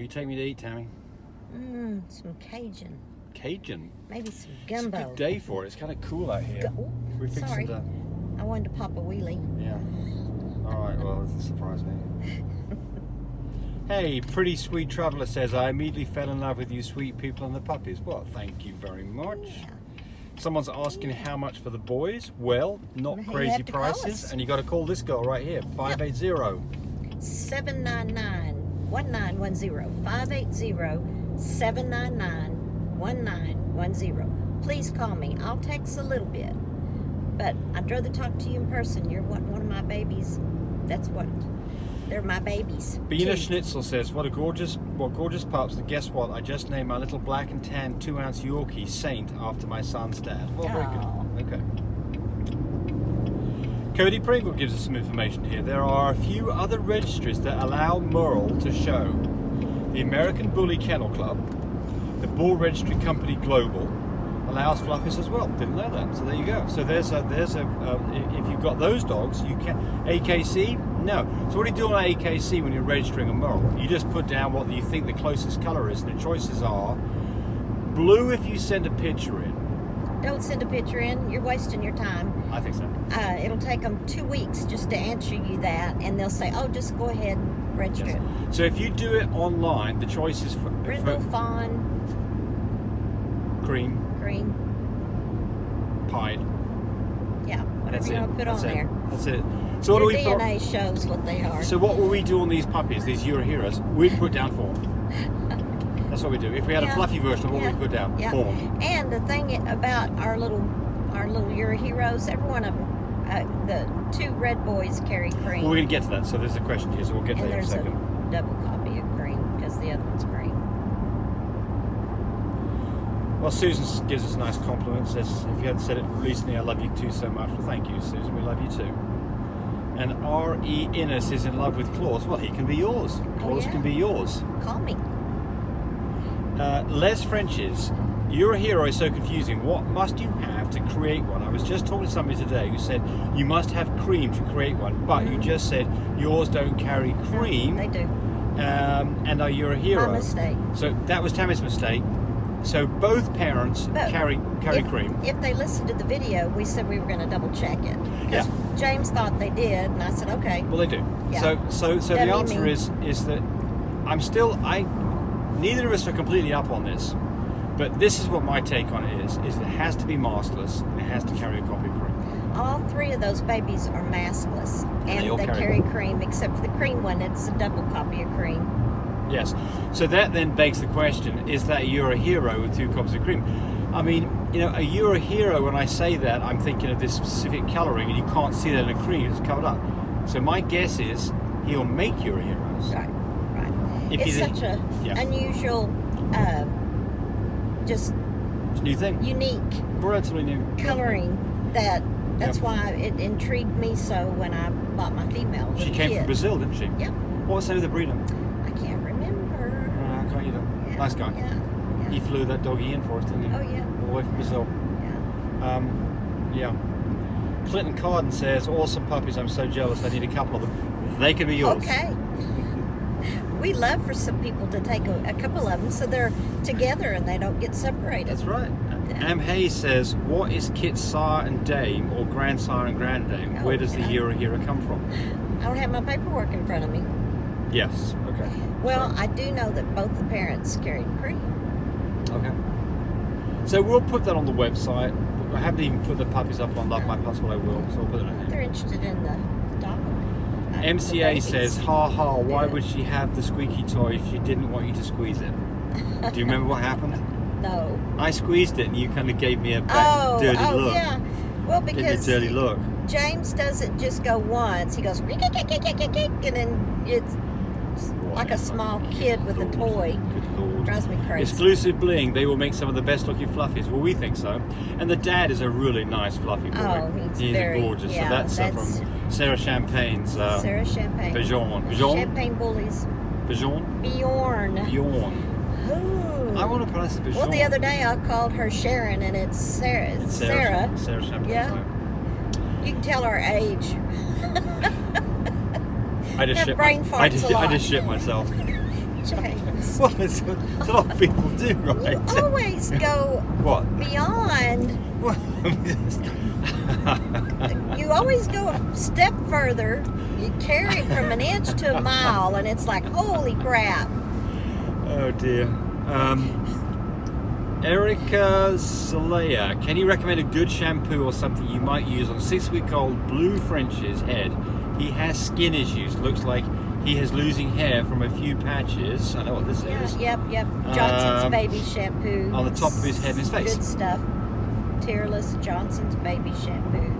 you take me to eat, Tammy? Some Cajun. Cajun? Maybe some gumbo. It's a good day for it. It's kind of cool out here. We're fixing Sorry. to... I wanted to pop a wheelie. Yeah. All right, well, that doesn't surprise me. Hey, Pretty Sweet Traveller says, I immediately fell in love with you sweet people and the puppies. Well, thank you very much. Yeah. Someone's asking how much for the boys. Well, not You crazy have to call prices. us. And you got to call this girl right here, 580. 799-1910. 580-799-1910. Please call me. I'll text a little bit. But I'd rather talk to you in person. You're one of my babies. That's what... They're my babies. Bina Schnitzel says, what gorgeous pups. And guess what? I just named my little black and tan 2-ounce Yorkie Saint after my son's dad. Well, very good. Okay. Cody Pringle gives us some information here. There are a few other registries that allow Merle to show. The American Bully Kennel Club, the Bull Registry Company Global, allows fluffies as well. Didn't know that. So there you go. So there's a if you've got those dogs, you can. AKC? No. So what do you do on AKC when you're registering a Merle? You just put down what you think the closest color is, and the choices are blue if you send a picture in. Don't send a picture in. You're wasting your time. I think so. It'll take them 2 weeks just to answer you that, and they'll say, "Oh, just go ahead, register it." So if you do it online, the choices for Brindle, fawn, cream, yeah, pied. whatever you want to put on there. That's it. So what Your do we DNA shows what they are. So what will we do on these puppies, these Euro Heroes? We'd put down form. That's what we do. If we had a fluffy version of what we'd put down, form. And the thing about our little Euro Heroes, every one of them, the 2 red boys carry cream. Well, we're going to get to that. So there's a question here, so we'll get to that in a second. And there's a double copy of cream because the other one's green. Well, Susan gives us a nice compliment. Says, if you hadn't said it recently, I love you too so much. Well, thank you, Susan. We love you too. And R.E. Innes is in love with Claus. Well, he can be yours. Claus can be yours. Call me. Les French's, Euro Hero is so confusing. What must you have to create one? I was just talking to somebody today who said you must have cream to create one, but you just said yours don't carry cream. They do. And are Euro Hero. My mistake. So that was Tammy's mistake. So both parents carry cream. If they listened to the video, we said we were going to double check it. Yeah. James thought they did, and I said, okay. Well, they do. Yeah. So the answer is that neither of us are completely up on this, but this is what my take on it is it has to be maskless and it has to carry a copy of cream. All 3 of those babies are maskless, and they carry cream, except for the cream one. It's a double copy of cream. Yes. So that then begs the question, is that Euro Hero with 2 copies of cream? I mean, a Euro Hero, when I say that, I'm thinking of this specific colouring, and you can't see that in a cream, it's covered up. So my guess is he'll make Euro Heroes. Right. It's such a unusual, just it's a new thing. Unique. Relatively new. Colouring that's why it intrigued me so when I bought my female. She came from Brazil, didn't she? Yep. What was the name of the breeder? I can't remember. I can't either. Yeah, nice guy. Yeah. He flew that doggy in for us, didn't he? Oh, yeah. All the way from Brazil. Yeah. Clinton Carden says, awesome puppies, I'm so jealous, I need a couple of them. They can be yours. Okay. We love for some people to take a couple of them so they're together and they don't get separated. That's right. Yeah. Am Hayes says, what is Kit sire and dame or grandsire and grandame? Where does the Euro Hero come from? I don't have my paperwork in front of me. Yes. Okay. Well, I do know that both the parents carried cream. Okay. So we'll put that on the website. I haven't even put the puppies up on Love My Pups, but I will. So I'll put it in there. They're interested in the dog. MCA says, ha ha, why would she have the squeaky toy if she didn't want you to squeeze it? Do you remember what happened? No. I squeezed it and you kind of gave me a dirty look. Oh, yeah. Well, because dirty look. James doesn't just go once. He goes, and then it's like a small kid with a toy. Good Lord. Drives me crazy. Exclusive bling. They will make some of the best looking fluffies. Well, we think so. And the dad is a really nice fluffy boy. Oh, he's very gorgeous. Yeah, so that's from Sarah Champagne's. Sarah Champagne. Bjorn. Champagne Bullies. Bjorn. Ooh. I want to pronounce it Bjorn. Well, the other day I called her Sharon, and it's Sarah. It's Sarah. Sarah Champagne. Yeah. You can tell our age. I just shit brain farts a lot. I just shit myself. James. Well, it's a lot of people do, right? You always go What? beyond. Well, You always go a step further. You carry it from an inch to a mile, and it's like, holy crap. Oh dear. Erica Zalea, can you recommend a good shampoo or something you might use on 6-week-old Blue French's head? He has skin issues. Looks like he is losing hair from a few patches. I know what this is. Yep. Johnson's Baby Shampoo. On the top of his head and his face. Good stuff. Tearless Johnson's Baby Shampoo.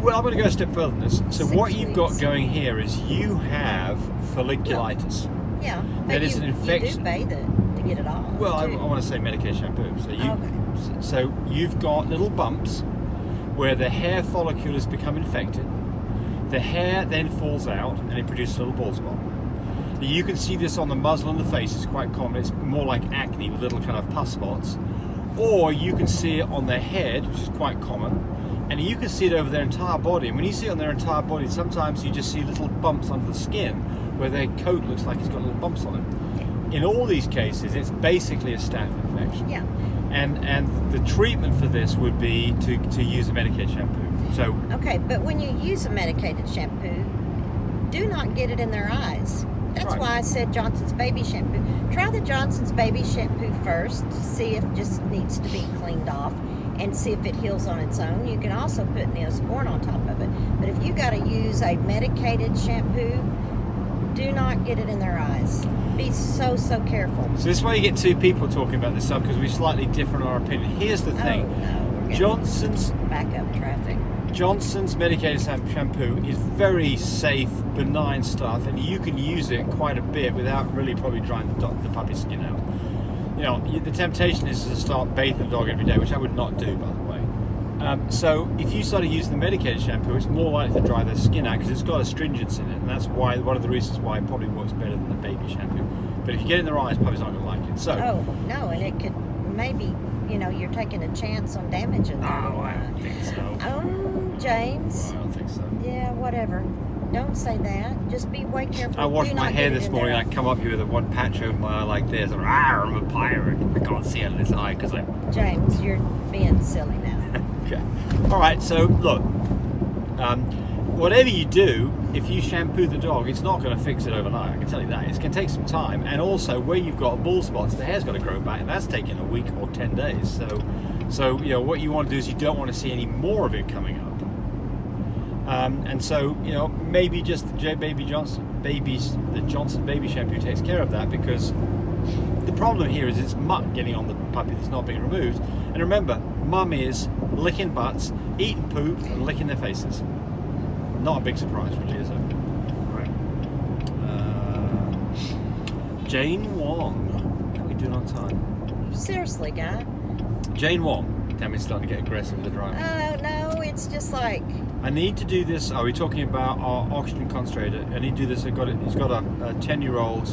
Well, I'm going to go a step further than this. So 6 what you've got weeks. going here is you have folliculitis. Yeah. That But is an You infection. do bathe it to get it off. Well, I too. want to say medicated shampoo. So Okay. so you've got little bumps where the hair follicles become infected. The hair then falls out and it produces a little bald spot. You can see this on the muzzle and the face. It's quite common. It's more like acne with little kind of pus spots. Or you can see it on their head, which is quite common. And you can see it over their entire body. And when you see it on their entire body, sometimes you just see little bumps under the skin where their coat looks like it's got little bumps on it. In all these cases, it's basically a staph infection. Yeah. And the treatment for this would be to use a medicated shampoo. So Okay, but when you use a medicated shampoo, do not get it in their eyes. That's Right. why I said Johnson's Baby Shampoo. Try the Johnson's Baby Shampoo first to see if it just needs to be cleaned off and see if it heals on its own. You can also put Neosporin on top of it. But if you got to use a medicated shampoo, do not get it in their eyes. Be so careful. this is why you get two people talking about this stuff, because we're slightly different in our opinion. Here's the thing. Oh, no. We're getting Johnson's back up traffic. Johnson's medicated shampoo is very safe, benign stuff, and you can use it quite a bit without really probably drying the puppy's skin out. You know, the temptation is to start bathing the dog every day, which I would not do, by the way. So if you started using the medicated shampoo, it's more likely to dry their skin out because it's got astringents in it, and that's why one of the reasons why it probably works better than the baby shampoo. But if you get it in their eyes, puppies aren't going to like it. So. Oh, no, and it could maybe, you're taking a chance on damaging their little I eye. don't think so. Oh, James. I don't think so. Yeah, whatever. Don't say that. Just be way careful. I washed Do my not hair get it this in morning. their I come up here with a one patch over my eye like this. Rawr, I'm a pirate. I can't see out of this eye because I. James, you're being silly now. Okay. All right. So look, whatever you do, if you shampoo the dog, it's not going to fix it overnight. I can tell you that. It's going to take some time, and also where you've got bald spots, the hair's got to grow back, and that's taking a week or 10 days. So what you want to do is you don't want to see any more of it coming up. And so maybe just the Johnson baby shampoo takes care of that, because the problem here is it's muck getting on the puppy that's not being removed. And remember, mum is licking butts, eating poop, and licking their faces. Not a big surprise, really, is it? Right. Jane Wong. How are we doing on time? Seriously, guy. Jane Wong. Damn, it's starting to get aggressive with the driving. Oh, no, it's just like... I need to do this. Are we talking about our oxygen concentrator? I need to do this. He's got a 10-year-old,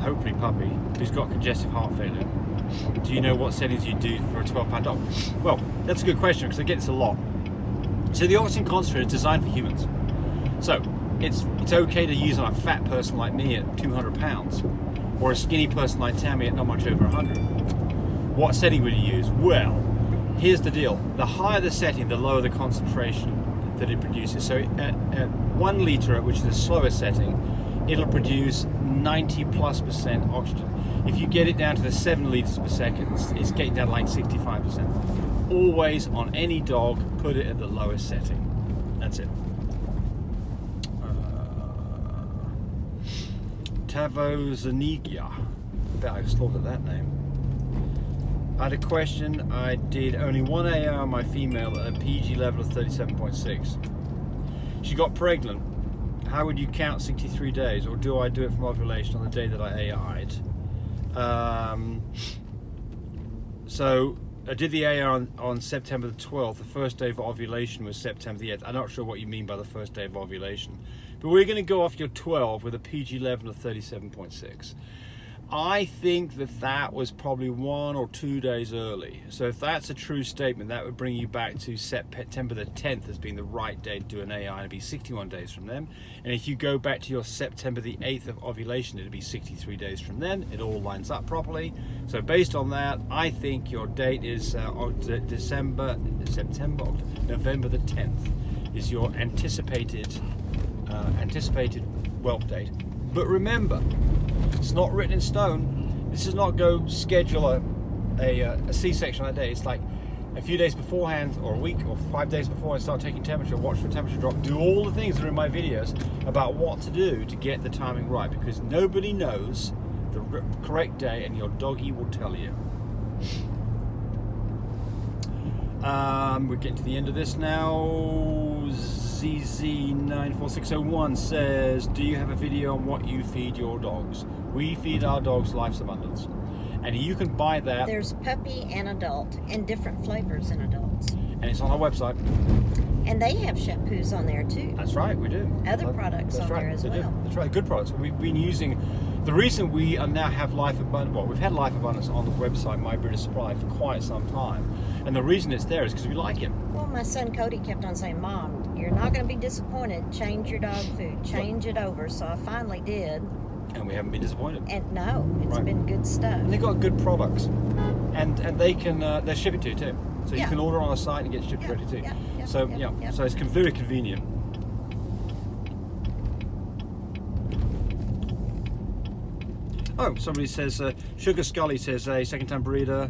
hopefully puppy, who's got congestive heart failure. Do you know what settings you do for a 12-pound dog? Well, that's a good question, because I get this a lot. So the oxygen concentrator is designed for humans. So it's okay to use on a fat person like me at 200 pounds, or a skinny person like Tammy at not much over 100. What setting would you use? Well, here's the deal. The higher the setting, the lower the concentration that it produces. So at 1 litre, which is the slowest setting, it'll produce 90+% oxygen. If you get it down to the 7 litres per second, it's getting down to like 65%. Always on any dog, put it at the lowest setting. That's it. Tavozanigia. I bet I slaughtered that name. I had a question. I did only one AR on my female at a PG level of 37.6. She got pregnant. How would you count 63 days, or do I do it from ovulation on the day that I AR'd? So I did the AR on September the 12th. The first day of ovulation was September the 8th. I'm not sure what you mean by the first day of ovulation, but we're going to go off your 12 with a PG level of 37.6. I think that was probably 1 or 2 days early. So if that's a true statement, that would bring you back to September the 10th as being the right day to do an AI. It'd be 61 days from then. And if you go back to your September the 8th of ovulation, it'd be 63 days from then. It all lines up properly. So based on that, I think your date is November the 10th is your anticipated whelp date. But remember, it's not written in stone. This is not go schedule a C-section on that day. It's like a few days beforehand, or a week, or 5 days before, and start taking temperature, watch for temperature drop, do all the things that are in my videos about what to do to get the timing right, because nobody knows the correct day, and your doggy will tell you. We're getting to the end of this now. ZZ94601 says, do you have a video on what you feed your dogs? We feed our dogs Life's Abundance, and you can buy that. There's puppy and adult, and different flavors in adults. And it's on our website. And they have shampoos on there too. That's right, we do. Other products on there as well. That's right, good products. We've been using, the reason we now have Life Abundance, well, we've had Life Abundance on the website, My British Supply, for quite some time. And the reason it's there is because we like it. Well, my son Cody kept on saying, Mom, you're not going to be disappointed. Change your dog food. Change it over. So I finally did. And we haven't been disappointed. And no, it's been good stuff. And they've got good products. And they can, they ship it to you too. So you can order on the site and get shipped directly to you. So so it's very convenient. Oh, somebody says, Sugar Scully says, a second-time breeder,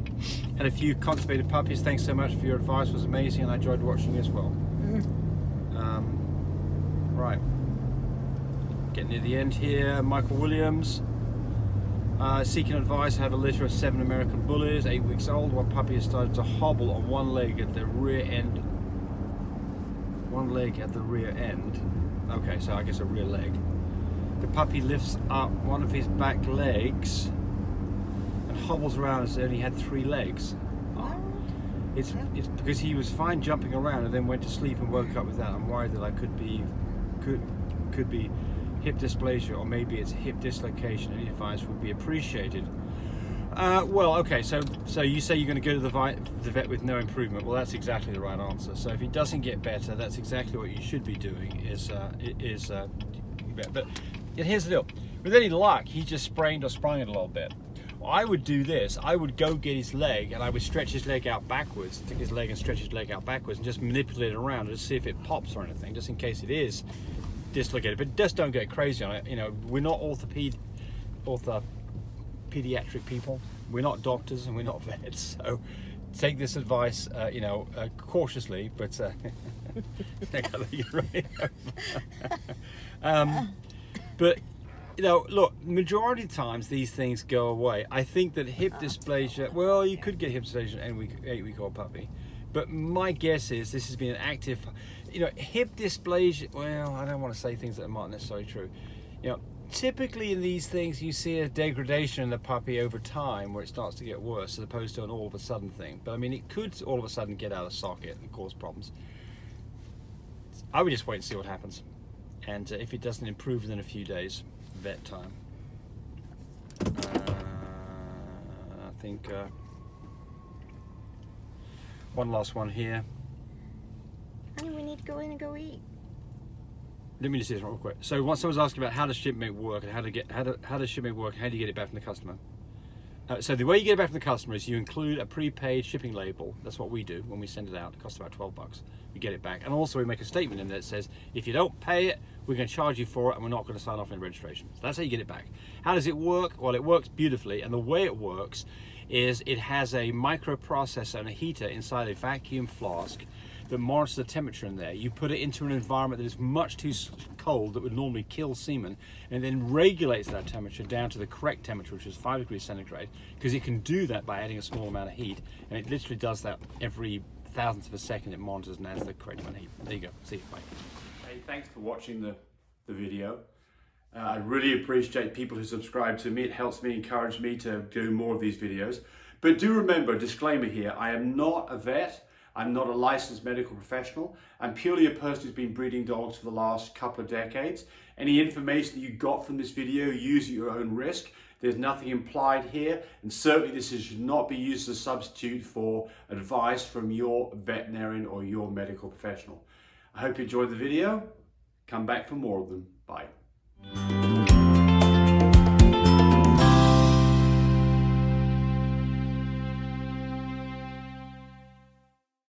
had a few constipated puppies. Thanks so much for your advice. It was amazing, and I enjoyed watching as well. Right. Getting near the end here. Michael Williams. Seeking advice, I have a litter of 7 American bullies, 8 weeks old. One puppy has started to hobble on one leg at the rear end. One leg at the rear end. Okay, so I guess a rear leg. The puppy lifts up one of his back legs and hobbles around as if he had 3 legs. It's because he was fine jumping around and then went to sleep and woke up with that. I'm worried that I could be hip dysplasia, or maybe it's hip dislocation. Any advice would be appreciated. Well, okay, so you say you're going to go to the vet with no improvement. Well, that's exactly the right answer. So if he doesn't get better, that's exactly what you should be doing. But here's the deal. With any luck, he just sprained or sprung it a little bit. Well, I would do this. I would go get his leg, and I would stretch his leg out backwards. Take his leg and stretch his leg out backwards, and just manipulate it around and just see if it pops or anything, just in case it is dislocated. But just don't get crazy on it. You know, we're not pediatric people. We're not doctors and we're not vets. So take this advice, cautiously, but but look, majority of times these things go away. I think that hip dysplasia, well, you could get hip dysplasia in an 8-week-old puppy, but my guess is this has been an active, hip dysplasia. Well, I don't want to say things that are not necessarily true. Typically in these things you see a degradation in the puppy over time where it starts to get worse, as opposed to an all of a sudden thing. But I mean, it could all of a sudden get out of socket and cause problems. I would just wait and see what happens, and if it doesn't improve within a few days, vet time. I think one last one here. Honey, we need to go in and go eat. Let me just say this real quick. So once someone's asking about how does shipmate work and how does shipmate work and how do you get it back from the customer? So the way you get it back from the customer is you include a prepaid shipping label. That's what we do when we send it out. It costs about $12. We get it back, and also we make a statement in there that says if you don't pay it, we're going to charge you for it, and we're not going to sign off on registration. So that's how you get it back. How does it work? Well, it works beautifully, and the way it works is it has a microprocessor and a heater inside a vacuum flask that monitors the temperature in there. You put it into an environment that is much too cold that would normally kill semen, and then regulates that temperature down to the correct temperature, which is 5 degrees centigrade, because it can do that by adding a small amount of heat, and it literally does that every thousandth of a second. It monitors and adds the correct amount of heat. There you go. See you. Bye. Hey, thanks for watching the video. I really appreciate people who subscribe to me. It helps me, encourage me to do more of these videos. But do remember, disclaimer here, I am not a vet. I'm not a licensed medical professional. I'm purely a person who's been breeding dogs for the last couple of decades. Any information that you got from this video, use at your own risk. There's nothing implied here, and certainly this should not be used as a substitute for advice from your veterinarian or your medical professional. I hope you enjoyed the video. Come back for more of them. Bye.